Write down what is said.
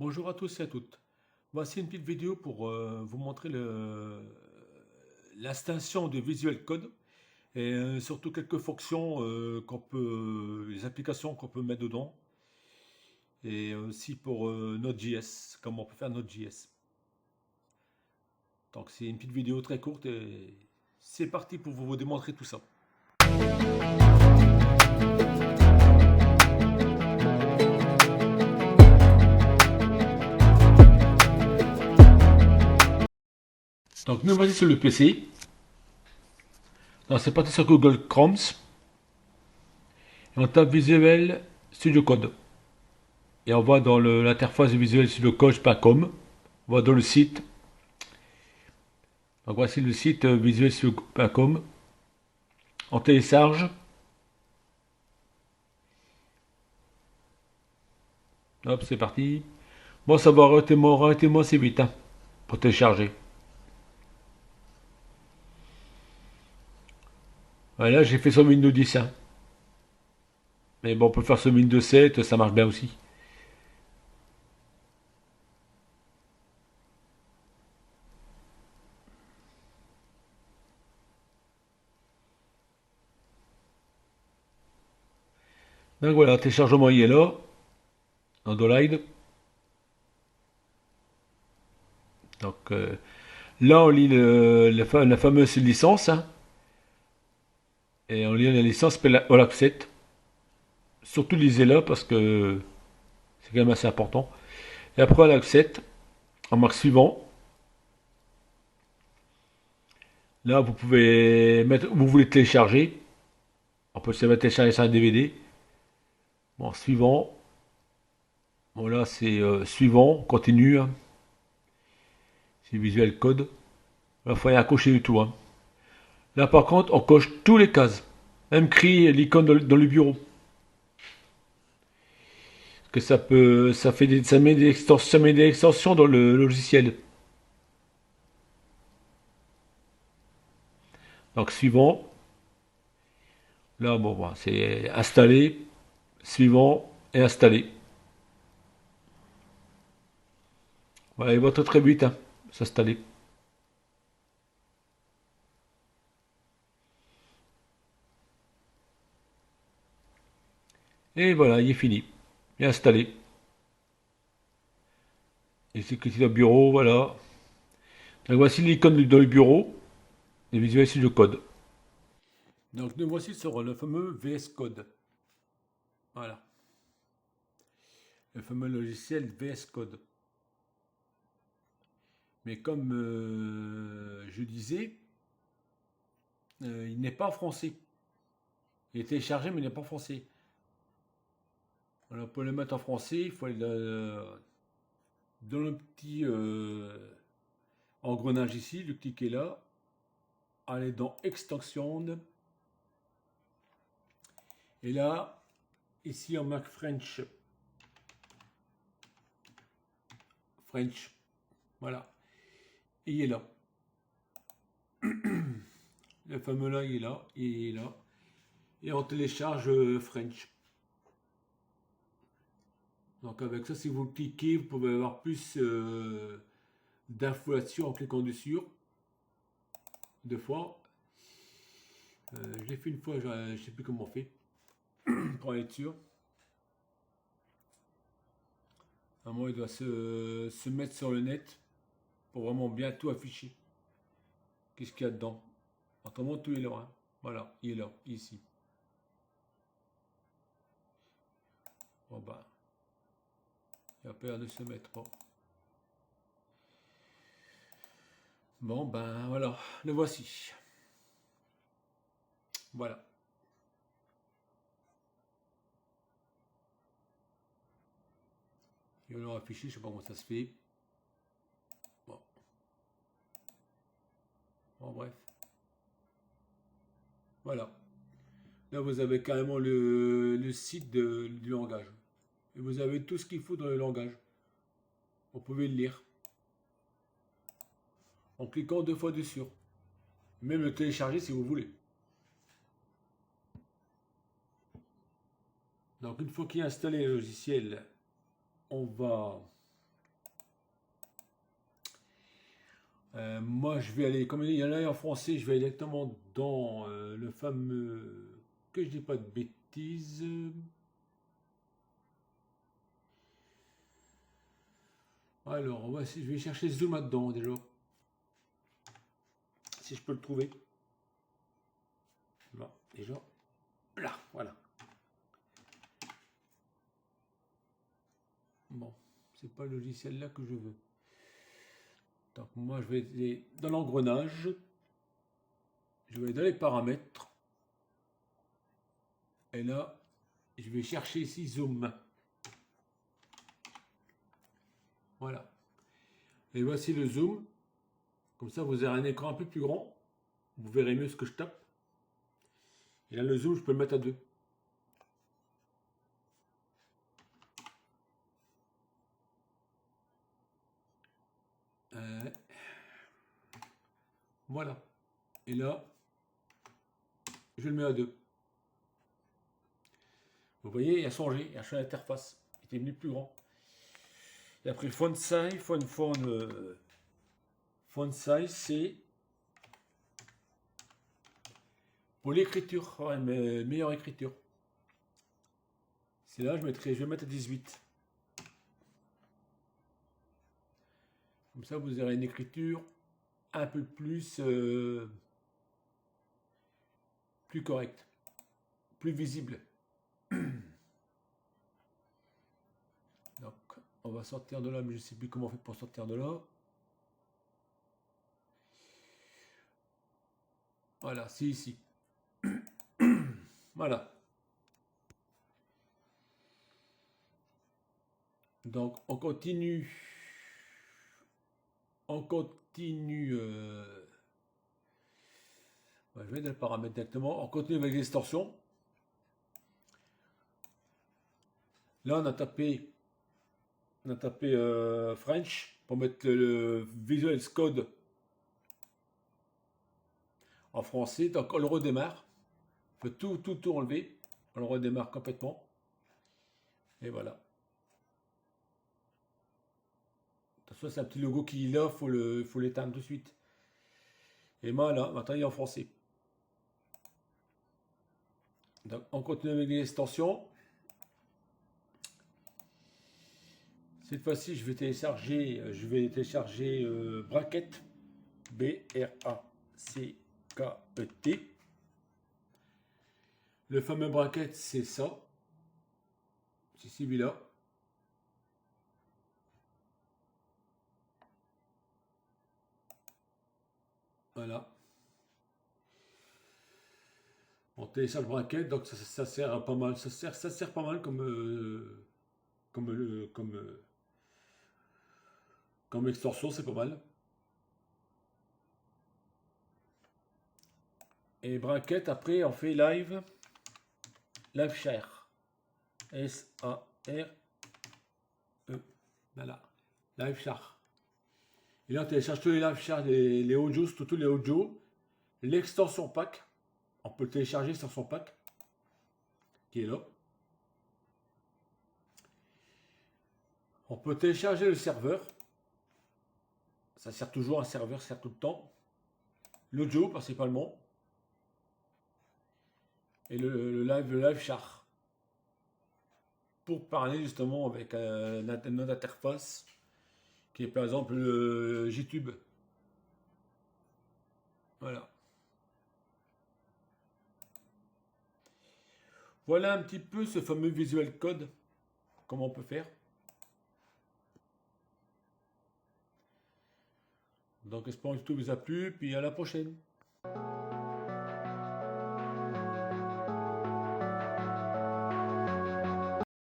Bonjour à tous et à toutes. Voici une petite vidéo pour vous montrer l'installation de Visual Code et surtout quelques fonctions les applications qu'on peut mettre dedans et aussi pour Node.js, comment on peut faire Node.js. Donc c'est une petite vidéo très courte et c'est parti pour vous démontrer tout ça. Donc nous voici sur le PC. Donc c'est parti sur Google Chrome et on tape Visual Studio Code. Et on va dans l'interface de Visual Studio Code.com. On va dans le site. Donc voici le site visualstudio.com. On télécharge. Hop, c'est parti. Bon, ça va relativement assez vite hein, pour télécharger. Voilà, j'ai fait sur Windows 10. Hein. Mais bon, on peut faire sur Windows 7, ça marche bien aussi. Donc voilà, le téléchargement il est là. Android. Donc là, on lit la fameuse licence. Hein, et on lit la licence All Access. Surtout lisez-la parce que c'est quand même assez important. Et après All Access, en marque suivant. Là, vous pouvez mettre où vous voulez télécharger. On peut se mettre télécharger sur un DVD. Bon, suivant. Voilà, c'est suivant, continue. Hein. C'est Visual Code. Là, il faut rien cocher du tout. Hein. Là, par contre, on coche tous les cases. Même créer l'icône dans le bureau. Parce que ça met des extensions dans le logiciel. Donc, suivant. Là, bon, voilà, c'est installé. Suivant et installé. Voilà, il va très vite hein, s'installer. Et voilà, il est fini. Il est installé. Et c'est que c'est le bureau, voilà. Donc voici l'icône dans le bureau. Et Visual Studio Code. Donc nous voici sur le fameux VS Code. Voilà. Le fameux logiciel VS Code. Mais comme je disais, il n'est pas en français. Il est téléchargé, mais il n'est pas en français. Alors pour le mettre en français, il faut aller dans le petit engrenage ici, le cliquer là, aller dans Extension, et là, ici on marque French. French. Voilà. Et il est là. Le fameux là, il est là. Il est là. Et on télécharge French. Donc avec ça, si vous cliquez, vous pouvez avoir plus d'infos là-dessus en cliquant dessus. Deux fois. Je l'ai fait une fois, je ne sais plus comment on fait. Pour être sûr. À moi, il doit se mettre sur le net pour vraiment bien tout afficher. Qu'est-ce qu'il y a dedans? Autrement, tout est là. Hein. Voilà, il est là, ici. Bon bah, il n'y a peur de se mettre. Bon. Bon ben voilà, le voici. Voilà. Il va leur afficher, je sais pas comment ça se fait. Bon, bon bref. Voilà. Là vous avez carrément le site du langage. Et vous avez tout ce qu'il faut dans le langage. Vous pouvez le lire. En cliquant deux fois dessus. Même le télécharger si vous voulez. Donc une fois qu'il est installé le logiciel, on va Moi, je vais aller, comme il y en a en français, je vais aller directement dans le fameux, que je dis pas de bêtises. Alors, voici, je vais chercher Zoom là-dedans déjà, si je peux le trouver. Là, déjà, là, voilà. Bon, c'est pas le logiciel là que je veux. Donc moi, je vais aller dans l'engrenage, je vais aller dans les paramètres, et là, je vais chercher ici Zoom. Voilà. Et voici le zoom. Comme ça, vous aurez un écran un peu plus grand. Vous verrez mieux ce que je tape. Et là, le zoom, je peux le mettre à 2. Voilà. Et là, je le mets à 2. Vous voyez, il a changé l'interface. Il était devenu plus grand. Et après, font size, font size, c'est pour l'écriture, ouais, meilleure écriture. C'est là, je vais mettre à 18. Comme ça, vous aurez une écriture un peu plus, plus correcte, plus visible. Donc, on va sortir de là, mais je ne sais plus comment on fait pour sortir de là. Voilà, c'est ici. Voilà. Donc, on continue. On continue. Je vais dans le paramètre directement. On continue avec l'extension. Là, on a tapé French pour mettre le Visual Code en français. Donc, on le redémarre. On peut tout enlever. On le redémarre complètement. Et voilà. De toute façon, c'est un petit logo qui est là. Faut l'éteindre tout de suite. Et moi, là, maintenant, il est en français. Donc, on continue avec les extensions. Cette fois-ci, je vais télécharger Bracket, B-R-A-C-K-E-T. Le fameux bracket, c'est ça. C'est celui-là. Voilà. On télécharge bracket, donc ça sert pas mal. Ça sert pas mal comme extorsion, c'est pas mal. Et bracket, après, on fait live share. S-A-R-E. Voilà. Live share. Et là, on télécharge tous les live share, les audios, tous les audios. L'extension pack, on peut le télécharger sur son pack, qui est là. On peut télécharger le serveur. Ça sert toujours, un serveur sert tout le temps. L'audio, principalement. Et le live char. Pour parler justement avec notre interface, qui est par exemple le JTube. Voilà. Voilà un petit peu ce fameux Visual Code, comment on peut faire. Donc, j'espère que tout vous a plu, puis à la prochaine.